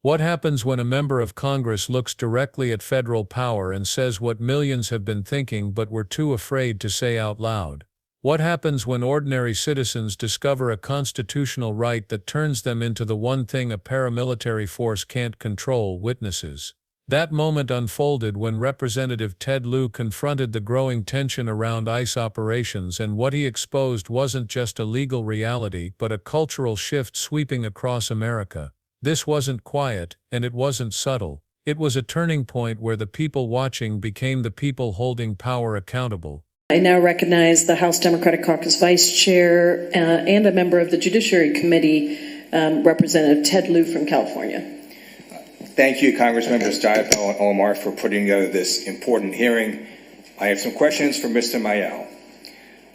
What happens when a member of Congress looks directly at federal power and says what millions have been thinking but were too afraid to say out loud? What happens when ordinary citizens discover a constitutional right that turns them into the one thing a paramilitary force can't control: witnesses? That moment unfolded when Representative Ted Lieu confronted the growing tension around ICE operations, and what he exposed wasn't just a legal reality but a cultural shift sweeping across America. This wasn't quiet, and it wasn't subtle. It was a turning point where the people watching became the people holding power accountable. I now recognize the House Democratic Caucus Vice Chair and a member of the Judiciary Committee, Representative Ted Lieu from California. Thank you, Congressmembers Jayapal and Omar, for putting together this important hearing. I have some questions for Mr. Mayel.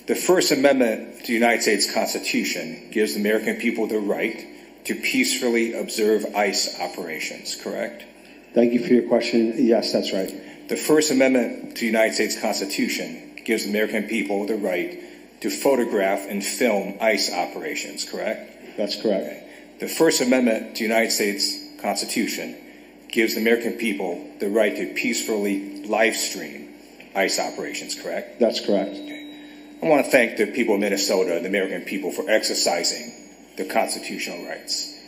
The First Amendment to the United States Constitution gives the American people the right to peacefully observe ICE operations, correct? Thank you for your question. Yes, that's right. The First Amendment to the United States Constitution gives the American people the right to photograph and film ICE operations, correct? That's correct. The First Amendment to the United States Constitution gives the American people the right to peacefully live stream ICE operations, correct? That's correct. Okay. I want to thank the people of Minnesota, the American people, for exercising their constitutional rights.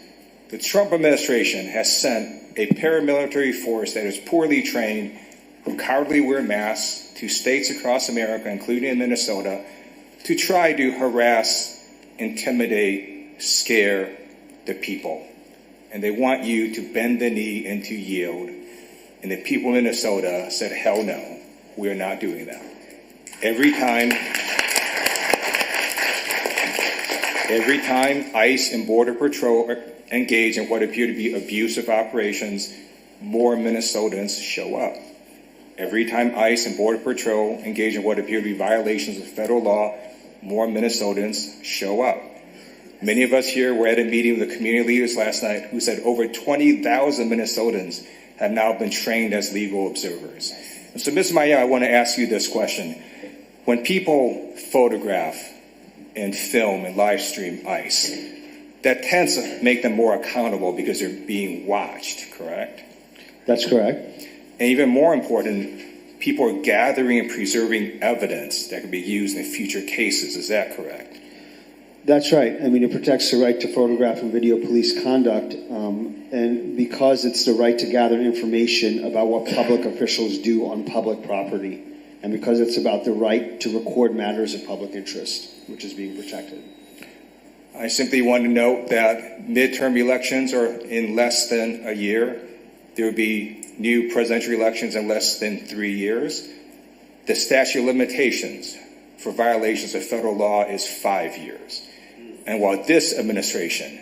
The Trump administration has sent a paramilitary force that is poorly trained, who cowardly wear masks, to states across America, including in Minnesota, to try to harass, intimidate, scare the people. And they want you to bend the knee and to yield. And the people of Minnesota said, hell no, we are not doing that. Every time ICE and Border Patrol engage in what appear to be abusive operations, more Minnesotans show up. Every time ICE and Border Patrol engage in what appear to be violations of federal law, more Minnesotans show up. Many of us here were at a meeting with the community leaders last night who said over 20,000 Minnesotans have now been trained as legal observers. And so, Ms. Maya, I want to ask you this question. When people photograph and film and live stream ICE, that tends to make them more accountable because they're being watched, correct? That's correct. And even more important, people are gathering and preserving evidence that can be used in future cases. Is that correct? That's right. I mean, it protects the right to photograph and video police conduct, and because it's the right to gather information about what public officials do on public property, and because it's about the right to record matters of public interest, which is being protected. I simply want to note that midterm elections are in less than a year. There will be new presidential elections in less than 3 years. The statute of limitations for violations of federal law is 5 years. And while this administration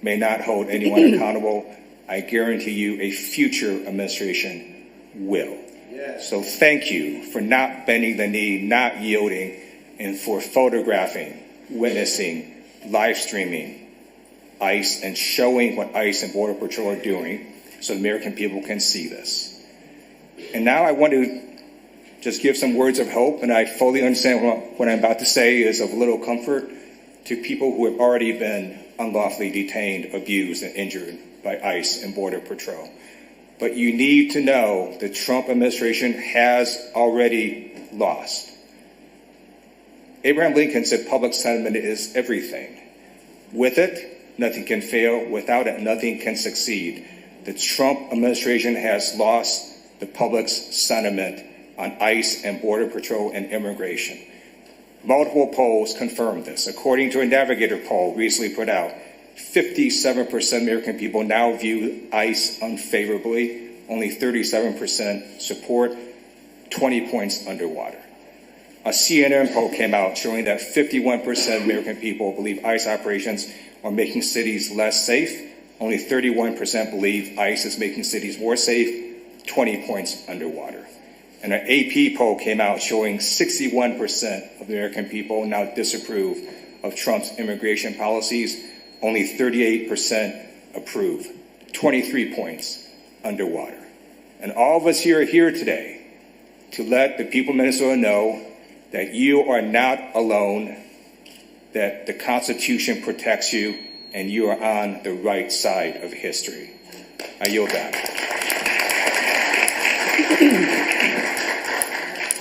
may not hold anyone accountable, I guarantee you a future administration will. Yes. So thank you for not bending the knee, not yielding, and for photographing, witnessing, live streaming ICE and showing what ICE and Border Patrol are doing so the American people can see this. And now I want to just give some words of hope, and I fully understand what I'm about to say is of little comfort to people who have already been unlawfully detained, abused, and injured by ICE and Border Patrol. But you need to know the Trump administration has already lost. Abraham Lincoln said public sentiment is everything. With it, nothing can fail. Without it, nothing can succeed. The Trump administration has lost the public's sentiment on ICE and Border Patrol and immigration. Multiple polls confirm this. According to a Navigator poll recently put out, 57% of American people now view ICE unfavorably. Only 37% support, 20 points underwater. A CNN poll came out showing that 51% of American people believe ICE operations are making cities less safe. Only 31% believe ICE is making cities more safe, 20 points underwater. And an AP poll came out showing 61% of American people now disapprove of Trump's immigration policies. Only 38% approve, 23 points underwater. And all of us here are here today to let the people of Minnesota know that you are not alone, that the Constitution protects you, and you are on the right side of history. I yield back.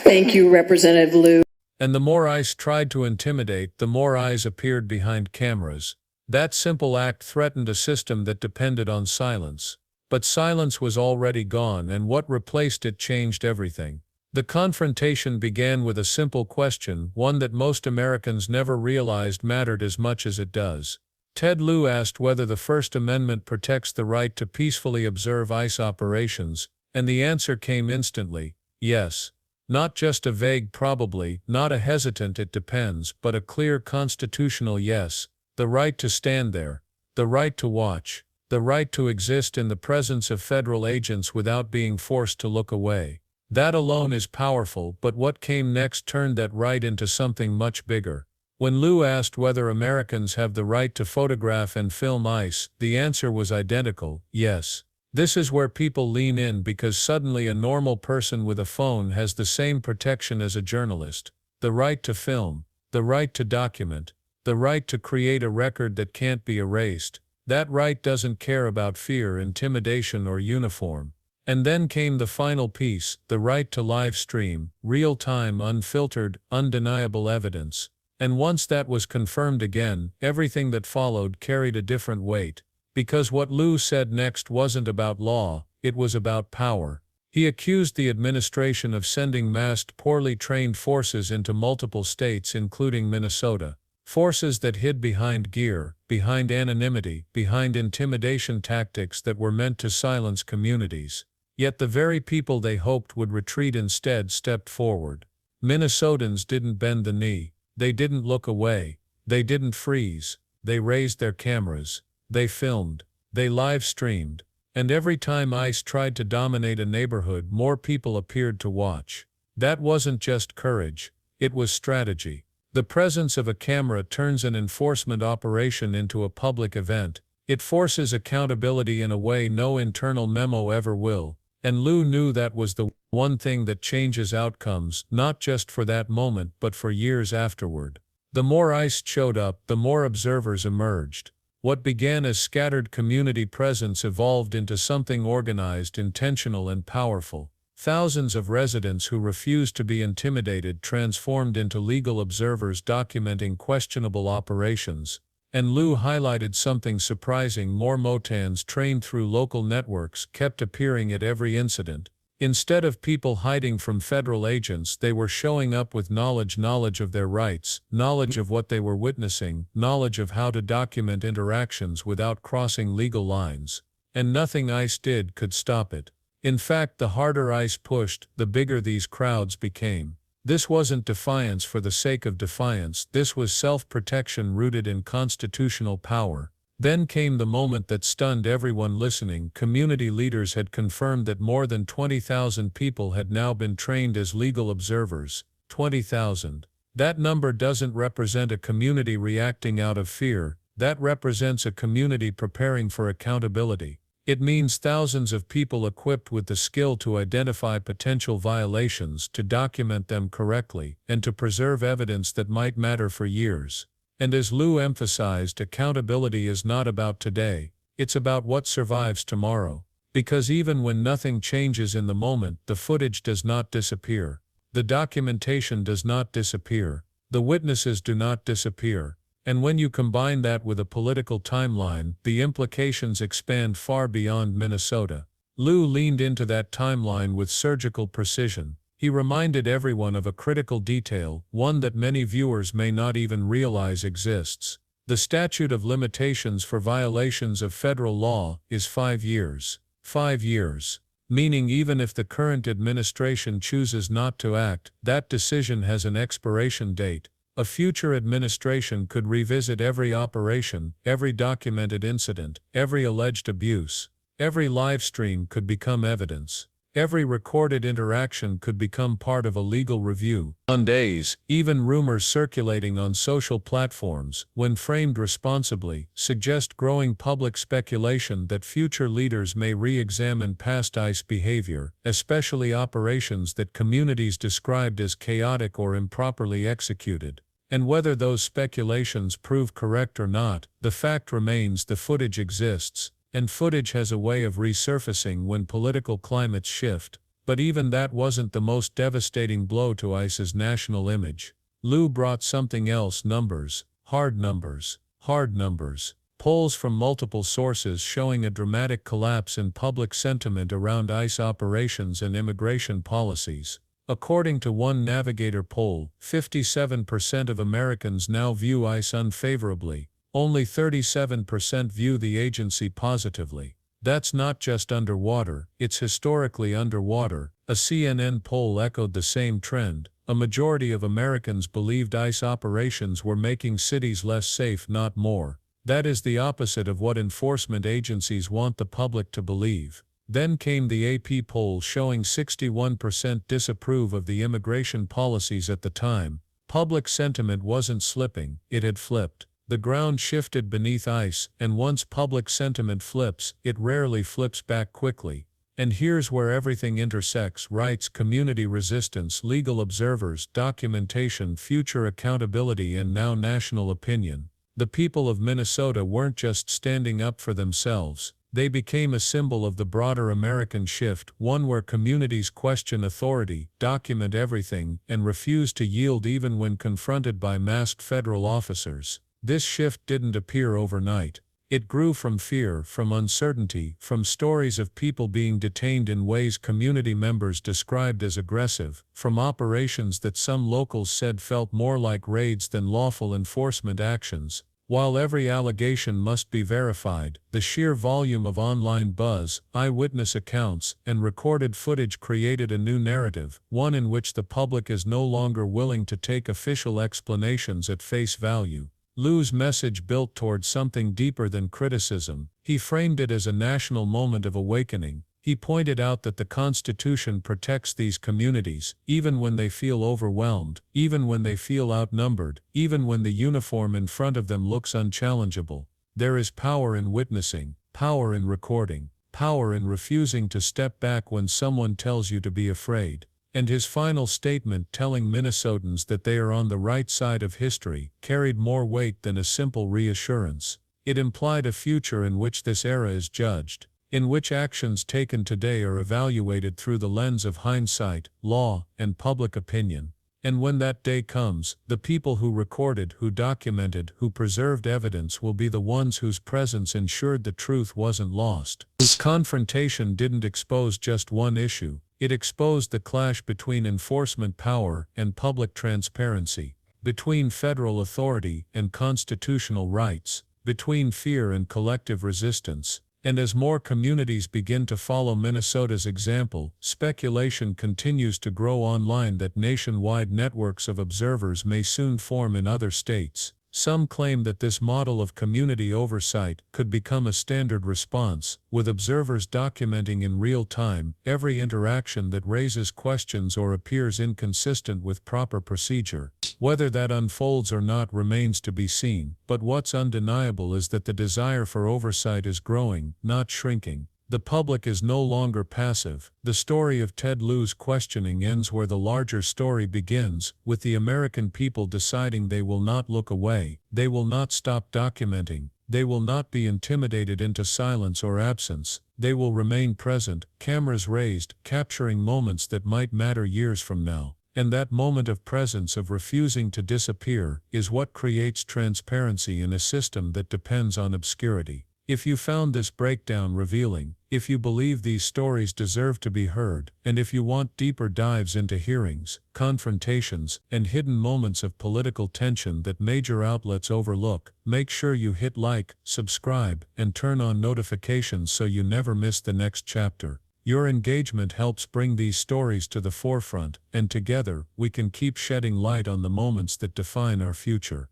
Thank you, Representative Lieu. And the more ICE tried to intimidate, the more eyes appeared behind cameras. That simple act threatened a system that depended on silence. But silence was already gone, and what replaced it changed everything. The confrontation began with a simple question, one that most Americans never realized mattered as much as it does. Ted Lieu asked whether the First Amendment protects the right to peacefully observe ICE operations, and the answer came instantly, yes. Not just a vague probably, not a hesitant it depends, but a clear constitutional yes. The right to stand there, the right to watch, the right to exist in the presence of federal agents without being forced to look away. That alone is powerful, but what came next turned that right into something much bigger. When Lieu asked whether Americans have the right to photograph and film ICE, the answer was identical, yes. This is where people lean in because suddenly a normal person with a phone has the same protection as a journalist. The right to film, the right to document, the right to create a record that can't be erased. That right doesn't care about fear, intimidation, or uniform. And then came the final piece, the right to live stream, real-time, unfiltered, undeniable evidence. And once that was confirmed again, everything that followed carried a different weight. Because what Lieu said next wasn't about law, it was about power. He accused the administration of sending masked, poorly trained forces into multiple states including Minnesota. Forces that hid behind gear, behind anonymity, behind intimidation tactics that were meant to silence communities. Yet the very people they hoped would retreat instead stepped forward. Minnesotans didn't bend the knee. They didn't look away. They didn't freeze. They raised their cameras. They filmed. They live-streamed. And every time ICE tried to dominate a neighborhood, more people appeared to watch. That wasn't just courage. It was strategy. The presence of a camera turns an enforcement operation into a public event. It forces accountability in a way no internal memo ever will. And Lieu knew that was the one thing that changes outcomes, not just for that moment but for years afterward. The more ICE showed up, the more observers emerged. What began as scattered community presence evolved into something organized, intentional, and powerful. Thousands of residents who refused to be intimidated transformed into legal observers documenting questionable operations. And Lieu highlighted something surprising: more Motans trained through local networks kept appearing at every incident. Instead of people hiding from federal agents, they were showing up with knowledge of their rights, knowledge of what they were witnessing, knowledge of how to document interactions without crossing legal lines. And nothing ICE did could stop it. In fact, the harder ICE pushed, the bigger these crowds became. This wasn't defiance for the sake of defiance, this was self-protection rooted in constitutional power. Then came the moment that stunned everyone listening. Community leaders had confirmed that more than 20,000 people had now been trained as legal observers. 20,000. That number doesn't represent a community reacting out of fear, that represents a community preparing for accountability. It means thousands of people equipped with the skill to identify potential violations, to document them correctly, and to preserve evidence that might matter for years. And as Lieu emphasized, accountability is not about today, it's about what survives tomorrow. Because even when nothing changes in the moment, the footage does not disappear. The documentation does not disappear. The witnesses do not disappear. And when you combine that with a political timeline, the implications expand far beyond Minnesota. Lieu leaned into that timeline with surgical precision. He reminded everyone of a critical detail, one that many viewers may not even realize exists. The statute of limitations for violations of federal law is 5 years. 5 years. Meaning even if the current administration chooses not to act, that decision has an expiration date. A future administration could revisit every operation, every documented incident, every alleged abuse. Every live stream could become evidence. Every recorded interaction could become part of a legal review. On days, even rumors circulating on social platforms, when framed responsibly, suggest growing public speculation that future leaders may re-examine past ICE behavior, especially operations that communities described as chaotic or improperly executed. And whether those speculations prove correct or not, the fact remains: the footage exists. And footage has a way of resurfacing when political climates shift, but even that wasn't the most devastating blow to ICE's national image. Lieu brought something else: numbers, hard numbers, hard numbers. Polls from multiple sources showing a dramatic collapse in public sentiment around ICE operations and immigration policies. According to one Navigator poll, 57% of Americans now view ICE unfavorably. Only 37% view the agency positively. That's not just underwater, it's historically underwater. A CNN poll echoed the same trend. A majority of Americans believed ICE operations were making cities less safe, not more. That is the opposite of what enforcement agencies want the public to believe. Then came the AP poll showing 61% disapprove of the immigration policies at the time. Public sentiment wasn't slipping, it had flipped. The ground shifted beneath ICE, and once public sentiment flips, it rarely flips back quickly. And here's where everything intersects: rights, community resistance, legal observers, documentation, future accountability, and now national opinion. The people of Minnesota weren't just standing up for themselves. They became a symbol of the broader American shift, one where communities question authority, document everything, and refuse to yield even when confronted by masked federal officers. This shift didn't appear overnight. It grew from fear, from uncertainty, from stories of people being detained in ways community members described as aggressive, from operations that some locals said felt more like raids than lawful enforcement actions. While every allegation must be verified, the sheer volume of online buzz, eyewitness accounts, and recorded footage created a new narrative, one in which the public is no longer willing to take official explanations at face value. Lieu's message built towards something deeper than criticism. He framed it as a national moment of awakening. He pointed out that the Constitution protects these communities, even when they feel overwhelmed, even when they feel outnumbered, even when the uniform in front of them looks unchallengeable. There is power in witnessing, power in recording, power in refusing to step back when someone tells you to be afraid. And his final statement, telling Minnesotans that they are on the right side of history, carried more weight than a simple reassurance. It implied a future in which this era is judged, in which actions taken today are evaluated through the lens of hindsight, law, and public opinion. And when that day comes, the people who recorded, who documented, who preserved evidence will be the ones whose presence ensured the truth wasn't lost. This confrontation didn't expose just one issue. It exposed the clash between enforcement power and public transparency, between federal authority and constitutional rights, between fear and collective resistance. And as more communities begin to follow Minnesota's example, speculation continues to grow online that nationwide networks of observers may soon form in other states. Some claim that this model of community oversight could become a standard response, with observers documenting in real time every interaction that raises questions or appears inconsistent with proper procedure. Whether that unfolds or not remains to be seen, but what's undeniable is that the desire for oversight is growing, not shrinking. The public is no longer passive. The story of Ted Lieu's questioning ends where the larger story begins, with the American people deciding they will not look away, they will not stop documenting, they will not be intimidated into silence or absence, they will remain present, cameras raised, capturing moments that might matter years from now. And that moment of presence, of refusing to disappear, is what creates transparency in a system that depends on obscurity. If you found this breakdown revealing, if you believe these stories deserve to be heard, and if you want deeper dives into hearings, confrontations, and hidden moments of political tension that major outlets overlook, make sure you hit like, subscribe, and turn on notifications so you never miss the next chapter. Your engagement helps bring these stories to the forefront, and together, we can keep shedding light on the moments that define our future.